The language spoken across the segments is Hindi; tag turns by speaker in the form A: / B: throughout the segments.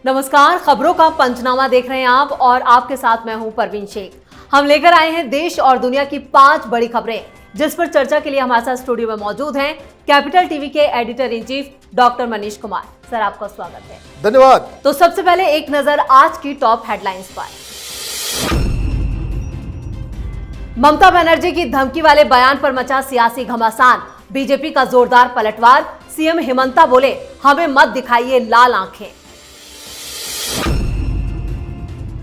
A: नमस्कार, खबरों का पंचनामा देख रहे हैं आप और आपके साथ मैं हूं परवीन शेख। हम लेकर आए हैं देश और दुनिया की 5 बड़ी खबरें, जिस पर चर्चा के लिए हमारे साथ स्टूडियो में मौजूद हैं कैपिटल टीवी के editor in chief doctor Manish Kumar. Sir, आपका स्वागत है।
B: धन्यवाद।
A: तो सबसे पहले एक नजर आज की टॉप हेडलाइंस पर। ममता बनर्जी की धमकी वाले बयान पर मचा सियासी घमासान, बीजेपी का जोरदार पलटवार। सीएम हेमंता बोले, हमें मत दिखाइए लाल आंखें।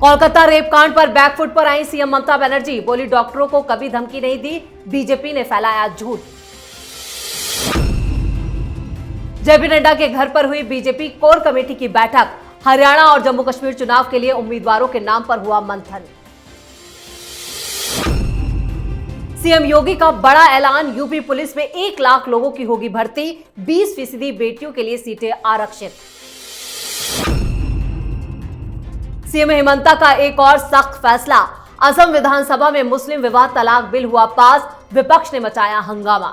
A: कोलकाता रेप कांड पर बैकफुट पर आई सीएम ममता बनर्जी, बोली डॉक्टरों को कभी धमकी नहीं दी, बीजेपी ने फैलाया झूठ। जेपी नड्डा के घर पर हुई बीजेपी कोर कमेटी की बैठक, हरियाणा और जम्मू कश्मीर चुनाव के लिए उम्मीदवारों के नाम पर हुआ मंथन। सीएम योगी का बड़ा ऐलान, यूपी पुलिस में 1 लाख लोगों की होगी भर्ती, 20% बेटियों के लिए सीटें आरक्षित। सीएम हेमंता का एक और सख्त फैसला, असम विधानसभा में मुस्लिम विवाद तलाक बिल हुआ पास, विपक्ष ने मचाया हंगामा।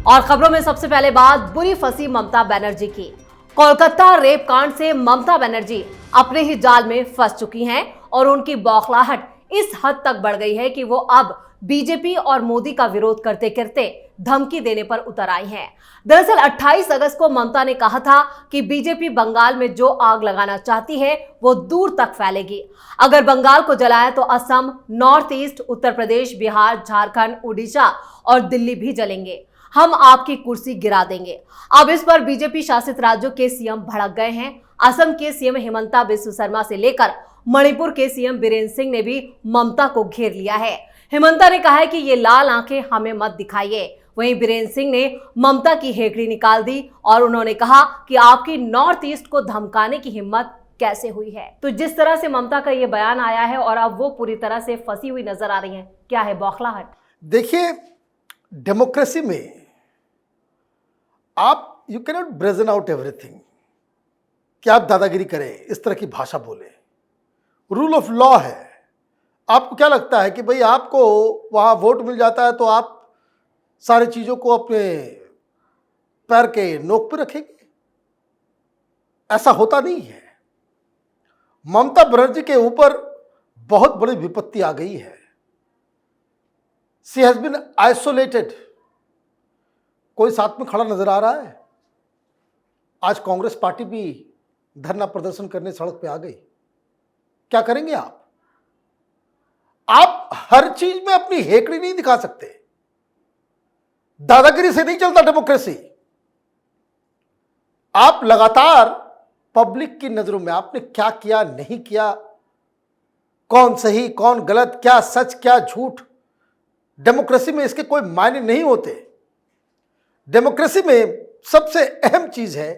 A: और खबरों में सबसे पहले बात बुरी फंसी ममता बनर्जी की। कोलकाता रेप कांड से ममता बनर्जी अपने ही जाल में फंस चुकी हैं और उनकी बौखलाहट इस हद तक बढ़ गई है कि वो अब बीजेपी और मोदी का विरोध करते करते धमकी देने पर उतर आई हैं। दरअसल 28 अगस्त को ममता ने कहा था कि बीजेपी बंगाल में जो आग लगाना चाहती है वो दूर तक फैलेगी। अगर बंगाल को जलाया तो असम, नॉर्थ ईस्ट, उत्तर प्रदेश, बिहार, झारखंड, उड़ीसा और दिल्ली भी जलेंगे। हम आपकी कुर्सी गिरा देंगे। अब इस पर बीजेपी शासित राज्यों के सीएम भड़क गए हैं। असम के सीएम हेमंता बिस्व शर्मा से लेकर मणिपुर के सीएम बीरेंद्र सिंह ने भी ममता को घेर लिया है। हेमंता ने कहा है कि ये लाल आंखें हमें मत दिखाइए। वहीं बीरेंद्र सिंह ने ममता की हेकड़ी निकाल दी और उन्होंने कहा कि आपकी नॉर्थ ईस्ट को धमकाने की हिम्मत कैसे हुई है। तो जिस तरह से ममता का ये बयान आया है और अब वो पूरी तरह से फंसी हुई नजर आ रही है, क्या है बौखलाहट?
B: देखिए, डेमोक्रेसी में आप you can not brazen out everything कि आप दादागिरी करें, इस तरह की भाषा बोले। रूल ऑफ लॉ है। आपको क्या लगता है कि भाई आपको वहां वोट मिल जाता है तो आप सारी चीजों को अपने पैर के नोक पर रखेंगे? ऐसा होता नहीं है। ममता बनर्जी के ऊपर बहुत बड़ी विपत्ति आ गई है। She has been isolated. कोई साथ में खड़ा नजर आ रहा है? आज कांग्रेस पार्टी भी धरना प्रदर्शन करने सड़क पे आ गई। क्या करेंगे आप? आप हर चीज में अपनी हेकड़ी नहीं दिखा सकते। दादागिरी से नहीं चलता डेमोक्रेसी। आप लगातार पब्लिक की नजरों में आपने क्या किया, नहीं किया, कौन सही कौन गलत, क्या सच क्या झूठ, डेमोक्रेसी में इसके कोई मायने नहीं होते। डेमोक्रेसी में सबसे अहम चीज है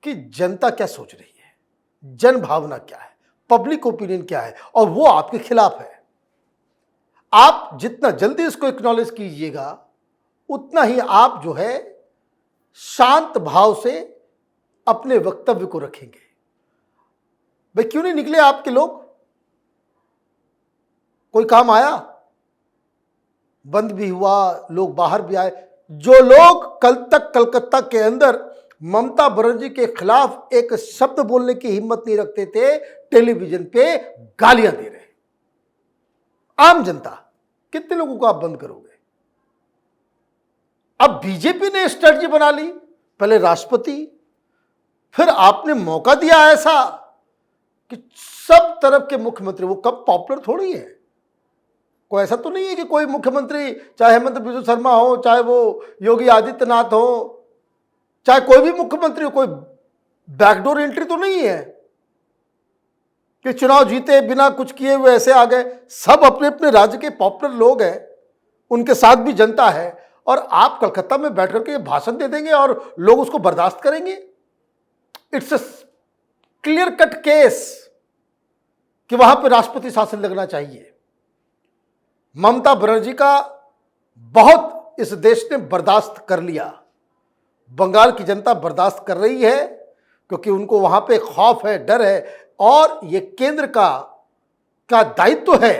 B: कि जनता क्या सोच रही है, जन भावना क्या है, पब्लिक ओपिनियन क्या है, और वो आपके खिलाफ है। आप जितना जल्दी इसको एक्नॉलेज कीजिएगा उतना ही आप जो है शांत भाव से अपने वक्तव्य को रखेंगे। भाई क्यों नहीं निकले आपके लोग? कोई काम आया? बंद भी हुआ, लोग बाहर भी आए। जो लोग कल तक कलकत्ता के अंदर ममता बनर्जी के खिलाफ एक शब्द बोलने की हिम्मत नहीं रखते थे, टेलीविजन पे गालियां दे रहे। आम जनता, कितने लोगों को आप बंद करोगे? अब बीजेपी ने स्ट्रेटजी बना ली, पहले राष्ट्रपति, फिर आपने मौका दिया ऐसा कि सब तरफ के मुख्यमंत्री, वो कब पॉपुलर थोड़ी है। कोई ऐसा तो नहीं है कि कोई मुख्यमंत्री, चाहे हेमंत बिस्व शर्मा हो, चाहे वो योगी आदित्यनाथ हो, चाहे कोई भी मुख्यमंत्री हो, कोई बैकडोर एंट्री तो नहीं है कि चुनाव जीते बिना कुछ किए हुए ऐसे आ गए। सब अपने अपने राज्य के पॉपुलर लोग हैं, उनके साथ भी जनता है, और आप कलकत्ता में बैठ करके भाषण दे देंगे और लोग उसको बर्दाश्त करेंगे? It's a clear cut case कि वहां पर राष्ट्रपति शासन लगना चाहिए। ममता बनर्जी का बहुत इस देश ने बर्दाश्त कर लिया। बंगाल की जनता बर्दाश्त कर रही है क्योंकि उनको वहां पे खौफ है, डर है, और ये केंद्र का दायित्व है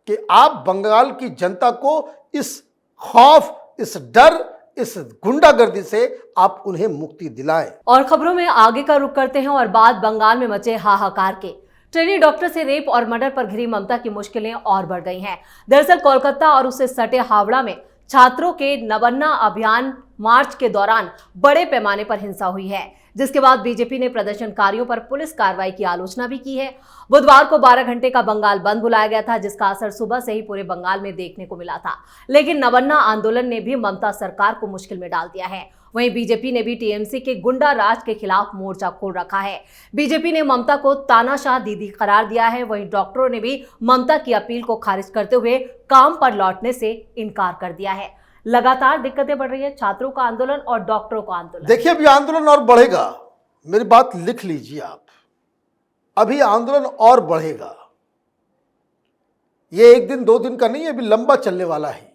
B: कि आप बंगाल की जनता को इस खौफ, इस डर, इस गुंडागर्दी से आप उन्हें मुक्ति दिलाएं।
A: और खबरों में आगे का रुख करते हैं और बात बंगाल में मचे हाहाकार के। ट्रेनी डॉक्टर से रेप और मर्डर पर घिरी ममता की मुश्किलें और बढ़ गई हैं। दरअसल कोलकाता और उससे सटे हावड़ा में छात्रों के नवन्ना अभियान मार्च के दौरान बड़े पैमाने पर हिंसा हुई है, जिसके बाद बीजेपी ने प्रदर्शनकारियों पर पुलिस कार्रवाई की आलोचना भी की है। बुधवार को 12 घंटे का बंगाल बंद बुलाया गया था, जिसका असर सुबह से ही पूरे बंगाल में देखने को मिला था। लेकिन नवन्ना आंदोलन ने भी ममता सरकार को मुश्किल में डाल दिया है। वहीं बीजेपी ने भी टीएमसी के गुंडा राज के खिलाफ मोर्चा खोल रखा है। बीजेपी ने ममता को तानाशाह दीदी करार दिया है। वहीं डॉक्टरों ने भी ममता की अपील को खारिज करते हुए काम पर लौटने से इनकार कर दिया है। लगातार दिक्कतें बढ़ रही है, छात्रों का आंदोलन और डॉक्टरों का आंदोलन।
B: देखिए, अभी आंदोलन और बढ़ेगा। मेरी बात लिख लीजिए आप, अभी आंदोलन और बढ़ेगा। ये एक दिन 2 दिन का नहीं है, अभी लंबा चलने वाला है।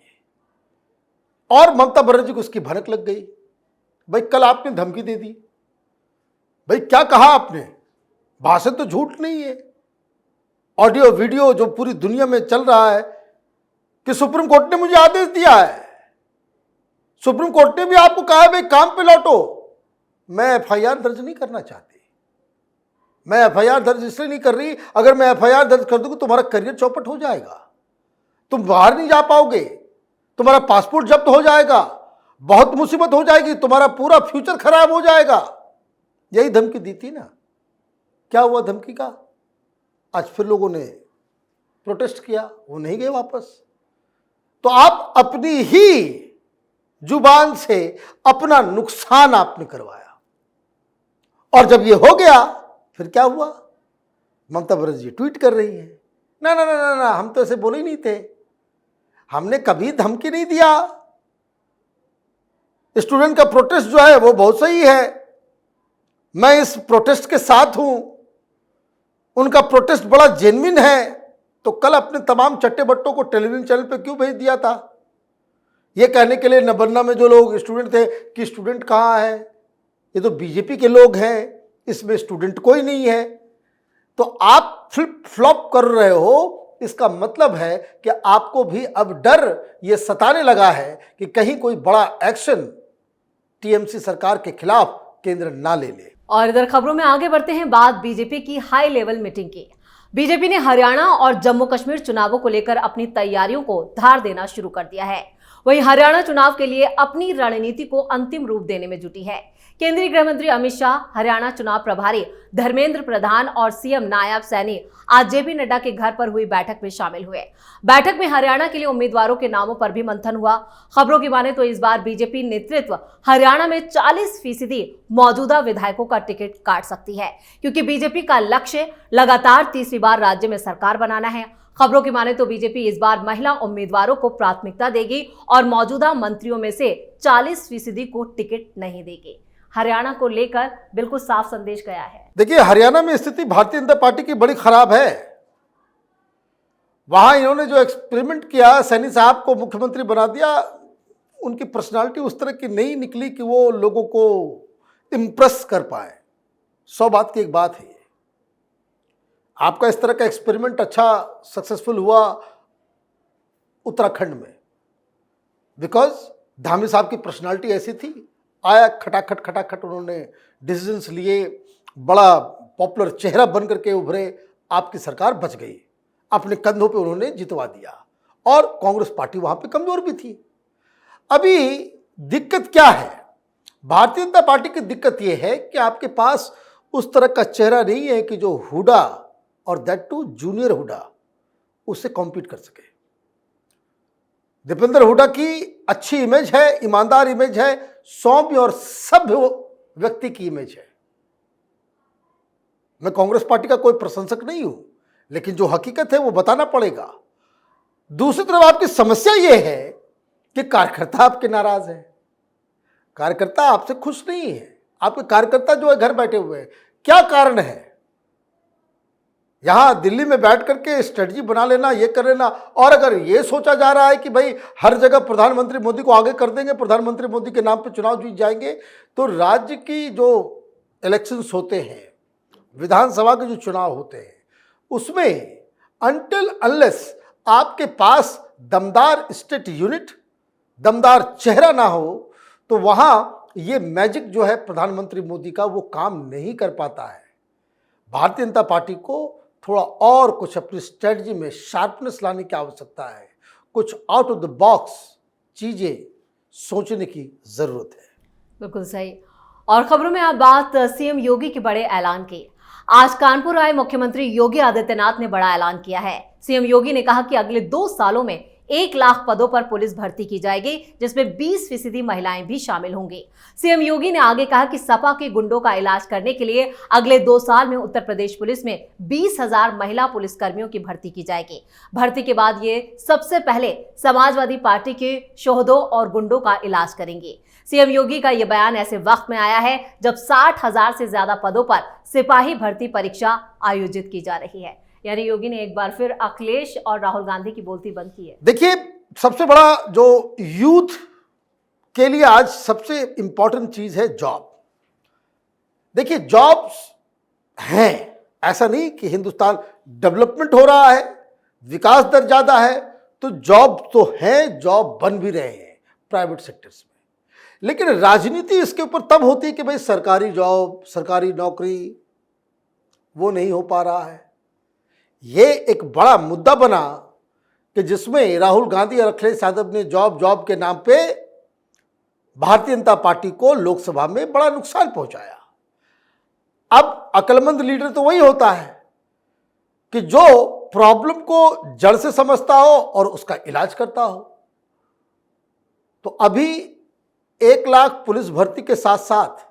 B: और ममता बनर्जी को उसकी भनक लग गई। भाई कल आपने धमकी दे दी, भाई क्या कहा आपने? भाषण तो झूठ नहीं है, ऑडियो वीडियो जो पूरी दुनिया में चल रहा है कि सुप्रीम कोर्ट ने मुझे आदेश दिया है, सुप्रीम कोर्ट ने भी आपको कहा है भाई काम पे लौटो। मैं एफआईआर दर्ज नहीं करना चाहती। मैं एफआईआर दर्ज इसलिए नहीं कर रही, अगर मैं एफआईआर दर्ज कर दूंगी तुम्हारा करियर चौपट हो जाएगा, तुम बाहर नहीं जा पाओगे, तुम्हारा पासपोर्ट जब्त हो जाएगा, बहुत मुसीबत हो जाएगी, तुम्हारा पूरा फ्यूचर खराब हो जाएगा। यही धमकी दी थी ना। क्या हुआ धमकी का? आज फिर लोगों ने प्रोटेस्ट किया, वो नहीं गए वापस। तो आप अपनी ही जुबान से अपना नुकसान आपने करवाया। और जब ये हो गया फिर क्या हुआ? ममता बनर्जी ट्वीट कर रही है, ना ना ना ना ना, हम तो ऐसे बोले ही नहीं थे, हमने कभी धमकी नहीं दिया। स्टूडेंट का प्रोटेस्ट जो है वो बहुत सही है, मैं इस प्रोटेस्ट के साथ हूं, उनका प्रोटेस्ट बड़ा जेन्युइन है। तो कल अपने तमाम चट्टे बट्टों को टेलीविजन चैनल पे क्यों भेज दिया था? ये कहने के लिए नबन्ना में जो लोग स्टूडेंट थे कि स्टूडेंट कहाँ है, ये तो बीजेपी के लोग हैं, इसमें स्टूडेंट कोई नहीं है। तो आप फ्लिप फ्लॉप कर रहे हो, इसका मतलब है कि आपको भी अब डर ये सताने लगा है कि कहीं कोई बड़ा एक्शन टीएमसी सरकार के खिलाफ केंद्र ना ले ले।
A: और इधर खबरों में आगे बढ़ते हैं, बात बीजेपी की हाई लेवल मीटिंग की। बीजेपी ने हरियाणा और जम्मू कश्मीर चुनावों को लेकर अपनी तैयारियों को धार देना शुरू कर दिया है। वहीं हरियाणा चुनाव के लिए अपनी रणनीति को अंतिम रूप देने में जुटी है। केंद्रीय गृह मंत्री अमित शाह, हरियाणा चुनाव प्रभारी धर्मेंद्र प्रधान और सीएम नायब सैनी आज जेपी नड्डा के घर पर हुई बैठक में शामिल हुए। बैठक में हरियाणा के लिए उम्मीदवारों के नामों पर भी मंथन हुआ। खबरों की माने तो इस बार बीजेपी नेतृत्व हरियाणा में 40% मौजूदा विधायकों का टिकट काट सकती है, क्योंकि बीजेपी का लक्ष्य लगातार तीसरी बार राज्य में सरकार बनाना है। खबरों की माने तो बीजेपी इस बार महिला उम्मीदवारों को प्राथमिकता देगी और मौजूदा मंत्रियों में से 40% को टिकट नहीं देगी। हरियाणा को लेकर बिल्कुल साफ संदेश गया है।
B: देखिए, हरियाणा में स्थिति भारतीय जनता पार्टी की बड़ी खराब है। वहां इन्होंने जो एक्सपेरिमेंट किया, सैनी साहब को मुख्यमंत्री बना दिया, उनकी पर्सनालिटी उस तरह की नहीं निकली कि वो लोगों को इंप्रेस कर पाए। 100 बात की एक बात है। आपका इस तरह का एक्सपेरिमेंट अच्छा सक्सेसफुल हुआ उत्तराखंड में, बिकॉज धामी साहब की पर्सनालिटी ऐसी थी, आया खटाखट खटाखट उन्होंने डिसीजंस लिए, बड़ा पॉपुलर चेहरा बन करके उभरे, आपकी सरकार बच गई, अपने कंधों पे उन्होंने जितवा दिया। और कांग्रेस पार्टी वहां पे कमजोर भी थी। अभी दिक्कत क्या है? भारतीय जनता पार्टी की दिक्कत यह है कि आपके पास उस तरह का चेहरा नहीं है कि जो हुडा, और दैट टू जूनियर हुडा, उससे कॉम्पीट कर सके। दीपेंद्र हुडा की अच्छी इमेज है, ईमानदार इमेज है, सौम्य और सभ्य व्यक्ति की इमेज है। मैं कांग्रेस पार्टी का कोई प्रशंसक नहीं हूं, लेकिन जो हकीकत है वो बताना पड़ेगा। दूसरी तरफ आपकी समस्या यह है कि कार्यकर्ता आपके नाराज हैं, कार्यकर्ता आपसे खुश नहीं है। आपके कार्यकर्ता जो है घर बैठे हुए हैं। क्या कारण है? यहां दिल्ली में बैठ करके स्ट्रेटजी बना लेना, ये कर लेना, और अगर ये सोचा जा रहा है कि भाई हर जगह प्रधानमंत्री मोदी को आगे कर देंगे, प्रधानमंत्री मोदी के नाम पे चुनाव जीत जाएंगे, तो राज्य की जो इलेक्शंस होते हैं, विधानसभा के जो चुनाव होते हैं, उसमें अनटिल अनलेस आपके पास दमदार स्टेट यूनिट, दमदार चेहरा ना हो, तो वहां ये मैजिक जो है प्रधानमंत्री मोदी का वो काम नहीं कर पाता है। भारतीय जनता पार्टी को थोड़ा और कुछ अपनी स्ट्रेटजी में शार्पनेस लाने की आवश्यकता है, कुछ आउट ऑफ द बॉक्स चीजें सोचने की जरूरत है।
A: बिल्कुल सही। और खबरों में आप बात सीएम योगी के बड़े ऐलान की। आज कानपुर आए मुख्यमंत्री योगी आदित्यनाथ ने बड़ा ऐलान किया है। सीएम योगी ने कहा कि अगले 2 सालों में 1 लाख पदों पर पुलिस भर्ती की जाएगी, जिसमें 20% महिलाएं भी शामिल होंगी। सीएम योगी ने आगे कहा कि सपा के गुंडों का इलाज करने के लिए अगले 2 साल में उत्तर प्रदेश पुलिस में 20,000 महिला पुलिसकर्मियों की भर्ती की जाएगी। भर्ती के बाद ये सबसे पहले समाजवादी पार्टी के शोहदों और गुंडों का इलाज करेंगे। सीएम योगी का यह बयान ऐसे वक्त में आया है जब 60,000 से ज्यादा पदों पर सिपाही भर्ती परीक्षा आयोजित की जा रही है। यानी योगी ने एक बार फिर अखिलेश और राहुल गांधी की बोलती बंद की है।
B: देखिए, सबसे बड़ा जो यूथ के लिए आज सबसे इंपॉर्टेंट चीज है जॉब। देखिए, जॉब्स हैं, ऐसा नहीं कि हिंदुस्तान डेवलपमेंट हो रहा है, विकास दर ज्यादा है, तो जॉब तो है, जॉब बन भी रहे हैं प्राइवेट सेक्टर्स में। लेकिन राजनीति इसके ऊपर तब होती है कि भाई सरकारी जॉब, सरकारी नौकरी वो नहीं हो पा रहा है। ये एक बड़ा मुद्दा बना कि जिसमें राहुल गांधी और अखिलेश यादव ने जॉब के नाम पे भारतीय जनता पार्टी को लोकसभा में बड़ा नुकसान पहुंचाया। अब अक्लमंद लीडर तो वही होता है कि जो प्रॉब्लम को जड़ से समझता हो और उसका इलाज करता हो। तो अभी 1 लाख पुलिस भर्ती के साथ साथ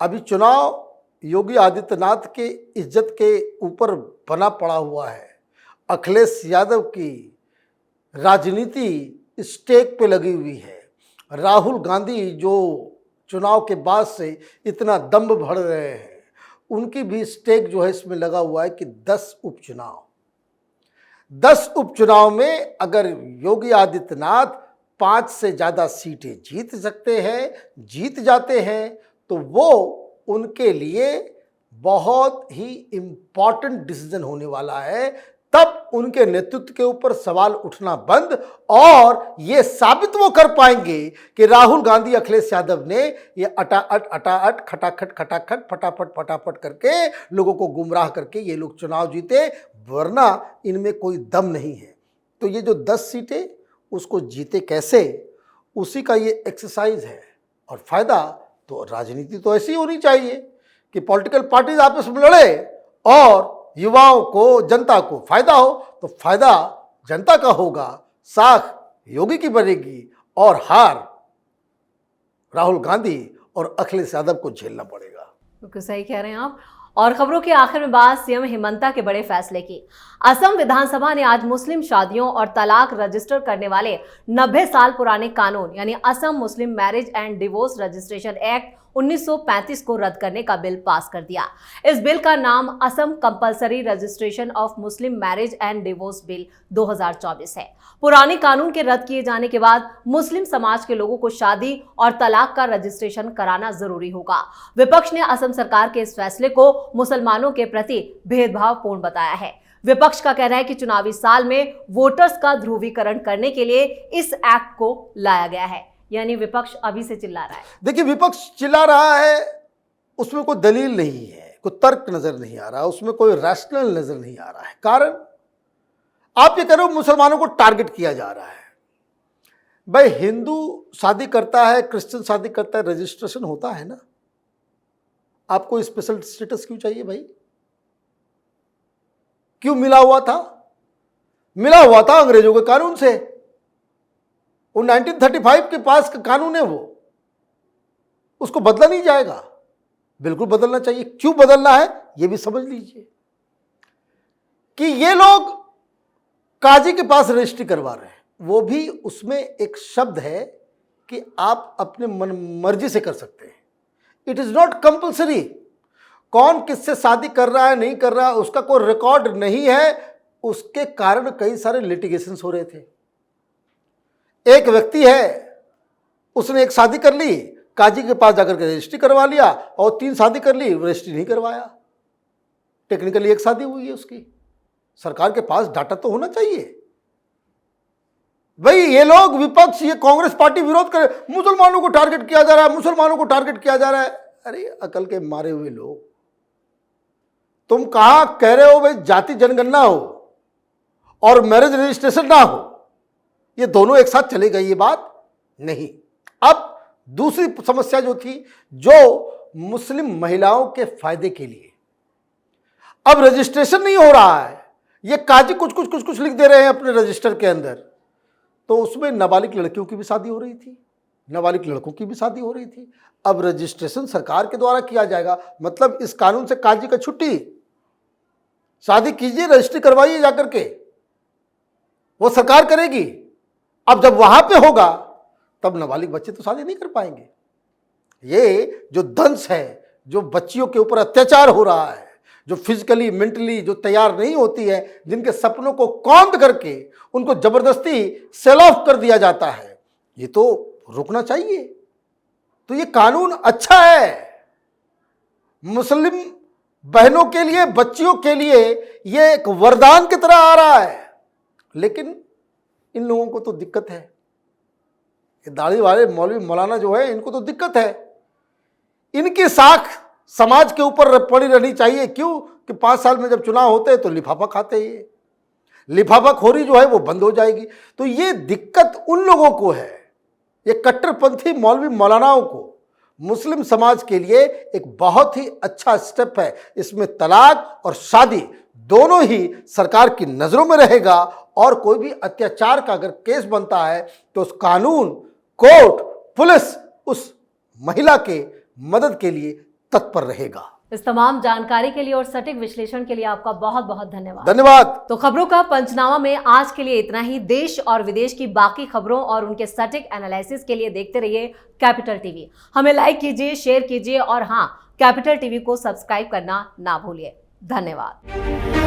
B: अभी चुनाव योगी आदित्यनाथ के इज्जत के ऊपर बना पड़ा हुआ है। अखिलेश यादव की राजनीति स्टेक पे लगी हुई है। राहुल गांधी जो चुनाव के बाद से इतना दम्भ भर रहे हैं, उनकी भी स्टेक जो है इसमें लगा हुआ है कि 10 उपचुनाव में अगर योगी आदित्यनाथ 5 से ज़्यादा सीटें जीत सकते हैं, जीत जाते हैं, तो वो उनके लिए बहुत ही इम्पॉर्टेंट डिसीजन होने वाला है। तब उनके नेतृत्व के ऊपर सवाल उठना बंद और ये साबित वो कर पाएंगे कि राहुल गांधी, अखिलेश यादव ने ये अटाअट खटाखट फटाफट करके लोगों को गुमराह करके ये लोग चुनाव जीते, वरना इनमें कोई दम नहीं है। तो ये जो 10 सीटें उसको जीते कैसे, उसी का ये एक्सरसाइज है। और फायदा तो राजनीति तो ऐसी होनी चाहिए कि पॉलिटिकल पार्टीज आपस में लड़े और युवाओं को, जनता को फायदा हो। तो फायदा जनता का होगा, साख योगी की बनेगी और हार राहुल गांधी और अखिलेश यादव को झेलना पड़ेगा।
A: बिल्कुल सही कह रहे हैं आप। और खबरों के आखिर में बात सीएम हिमंता के बड़े फैसले की। असम विधानसभा ने आज मुस्लिम शादियों और तलाक रजिस्टर करने वाले 90 साल पुराने कानून यानी असम मुस्लिम marriage and divorce registration act 1935 को रद्द करने का बिल पास कर दिया। इस बिल का नाम Assam compulsory registration of Muslim marriage and divorce bill 2024 है। पुराने कानून के रद्द किए जाने के बाद मुस्लिम समाज के लोगों को शादी और तलाक का रजिस्ट्रेशन कराना जरूरी होगा। विपक्ष ने असम सरकार के इस फैसले को मुसलमानों के प्रति भेदभावपूर्ण बताया है। विपक्ष का कहना है कि चुनावी साल में वोटर्स का ध्रुवीकरण करने के लिए इस एक्ट को लाया गया है। यानी विपक्ष अभी से चिल्ला रहा है।
B: देखिए, विपक्ष चिल्ला रहा है, उसमें कोई दलील नहीं है, कोई तर्क नजर नहीं आ रहा, उसमें कोई रैशनल नजर नहीं आ रहा है। कारण आप ये कह रहे हो मुसलमानों को टारगेट किया जा रहा है। भाई, हिंदू शादी करता है, क्रिश्चियन शादी करता है, रजिस्ट्रेशन होता है ना। आपको स्पेशल स्टेटस क्यों चाहिए भाई? क्यों मिला हुआ था? मिला हुआ था अंग्रेजों के कानून से। वो 1935 के पास का कानून है, वो उसको बदला नहीं जाएगा। बिल्कुल बदलना चाहिए। क्यों बदलना है ये भी समझ लीजिए कि ये लोग काजी के पास रजिस्ट्री करवा रहे हैं, वो भी उसमें एक शब्द है कि आप अपने मन मर्जी से कर सकते हैं। It is not compulsory. कौन किससे शादी कर रहा है, नहीं कर रहा है, उसका कोई रिकॉर्ड नहीं है। उसके कारण कई सारे लिटिगेशंस हो रहे थे। एक व्यक्ति है, उसने एक शादी कर ली, काजी के पास जाकर के रजिस्ट्री करवा लिया, और 3 शादी कर ली, रजिस्ट्री नहीं करवाया। टेक्निकली एक शादी हुई है उसकी। सरकार के पास डाटा तो होना चाहिए। भाई ये लोग विपक्ष, ये कांग्रेस पार्टी विरोध करे, मुसलमानों को टारगेट किया जा रहा है, मुसलमानों को टारगेट किया जा रहा है। अरे अकल के मारे हुए लोग, तुम कहां कह रहे हो भाई जाति जनगणना हो और मैरिज रजिस्ट्रेशन ना हो, ये दोनों एक साथ चले गए, ये बात नहीं। अब दूसरी समस्या जो थी, जो मुस्लिम महिलाओं के फायदे के लिए अब रजिस्ट्रेशन नहीं हो रहा है, ये काजी कुछ लिख दे रहे हैं अपने रजिस्टर के अंदर, तो उसमें नाबालिग लड़कियों की भी शादी हो रही थी, नाबालिग लड़कों की भी शादी हो रही थी। अब रजिस्ट्रेशन सरकार के द्वारा किया जाएगा, मतलब इस कानून से काजी का छुट्टी, शादी कीजिए, रजिस्ट्री करवाइए जाकर के, वो सरकार करेगी। अब जब वहां पे होगा तब नाबालिग बच्चे तो शादी नहीं कर पाएंगे। ये जो दंश है, जो बच्चियों के ऊपर अत्याचार हो रहा है, जो फिजिकली मेंटली जो तैयार नहीं होती है, जिनके सपनों को कौंध करके उनको जबरदस्ती सेल ऑफ कर दिया जाता है, ये तो रुकना चाहिए। तो ये कानून अच्छा है, मुस्लिम बहनों के लिए, बच्चियों के लिए ये एक वरदान की तरह आ रहा है। लेकिन इन लोगों को तो दिक्कत है, ये दाढ़ी वाले मौलवी मौलाना जो है, इनको तो दिक्कत है। इनकी साख समाज के ऊपर पड़ी रहनी चाहिए। क्यों कि 5 साल में जब चुनाव होते हैं तो लिफाफा खाते हैं, ये लिफाफाखोरी जो है वो बंद हो जाएगी। तो ये दिक्कत उन लोगों को है, ये कट्टरपंथी मौलवी मौलानाओं को। मुस्लिम समाज के लिए एक बहुत ही अच्छा स्टेप है, इसमें तलाक और शादी दोनों ही सरकार की नजरों में रहेगा, और कोई भी अत्याचार का अगर केस बनता है तो उस कानून, कोर्ट, पुलिस उस महिला के मदद के लिए तत्पर रहेगा।
A: इस तमाम जानकारी के लिए और सटीक विश्लेषण के लिए आपका बहुत बहुत धन्यवाद।
B: धन्यवाद।
A: तो खबरों का पंचनामा में आज के लिए इतना ही। देश और विदेश की बाकी खबरों और उनके सटीक एनालिसिस के लिए देखते रहिए कैपिटल टीवी। हमें लाइक कीजिए, शेयर कीजिए और हाँ, कैपिटल टीवी को सब्सक्राइब करना ना भूलिए। धन्यवाद।